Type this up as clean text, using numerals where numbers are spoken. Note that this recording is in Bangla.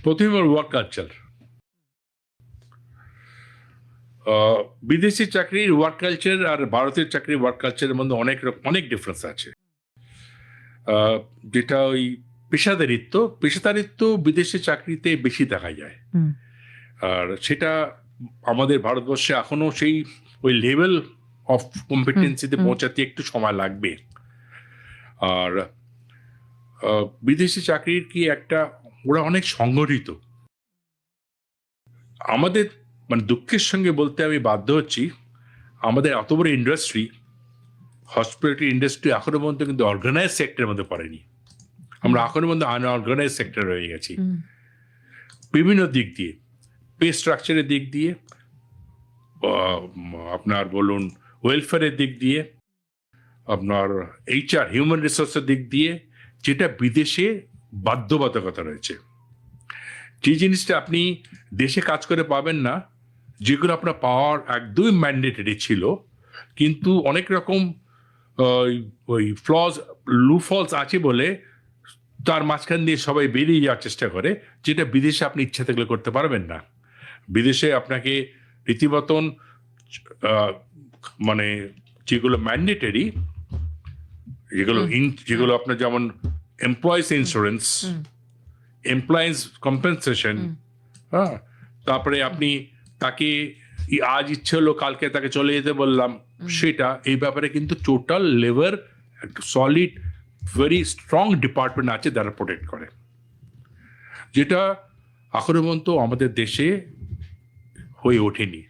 প্রথমে ওয়ার্ক কালচার। বিদেশি চাকরির ওয়ার্ক কালচার আর ভারতের চাকরির ওয়ার্ক কালচারের মধ্যে অনেক ডিফারেন্স আছে। যেটা ওই পেশাদারিত্ব বিদেশি চাকরিতে বেশি দেখা যায়। আর সেটা আমাদের ভারতবর্ষে এখনো সেই ওই লেভেল অফ কম্পিটেন্সিতে পৌঁছাতে একটু সময় লাগবে। আর বিদেশি চাকরির কি একটা, ওরা অনেক সংগঠিত। আমাদের মানে দুঃখের সঙ্গে বলতে আমি বাধ্য হচ্ছি, আমাদের এত বড় ইন্ডাস্ট্রি, হসপিটালিটি ইন্ডাস্ট্রি এখনো পর্যন্ত কিন্তু অর্গানাইজ সেক্টরের মধ্যে পড়েনি। আমরা এখনো পর্যন্ত আনঅর্গানাইজ সেক্টর রয়ে গেছি বিভিন্ন দিক দিয়ে, পে স্ট্রাকচারের দিক দিয়ে, আপনার বলুন ওয়েলফেয়ারের দিক দিয়ে, আপনার HR হিউম্যান রিসোর্সের দিক দিয়ে, যেটা বিদেশে বাধ্যবাধকতা রয়েছে। যে জিনিসটা আপনি দেশে কাজ করে পাবেন না, যেগুলো আপনার পাওয়ার একদমই ম্যান্ডেটরি ছিল, কিন্তু অনেক রকম ওই লুফলস আছে বলে তার মাঝখান দিয়ে সবাই বেরিয়ে যাওয়ার চেষ্টা করে, যেটা বিদেশে আপনি ইচ্ছা থাকলে করতে পারবেন না। বিদেশে আপনাকে রীতিমতন মানে যেগুলো ম্যান্ডেটরি, যেগুলো আপনার যেমন এমপ্লয়িজ ইন্স্যুরেন্স, এমপ্লয়িজ কম্পেনসেশন, হ্যাঁ, তারপরে আপনি তাকে আজ ইচ্ছে হলো কালকে তাকে চলে যেতে বললাম, সেটা এই ব্যাপারে কিন্তু total labour solid very strong department আছে যারা প্রোটেক্ট করে, যেটা এখনো পর্যন্ত আমাদের দেশে হয়ে ওঠেনি।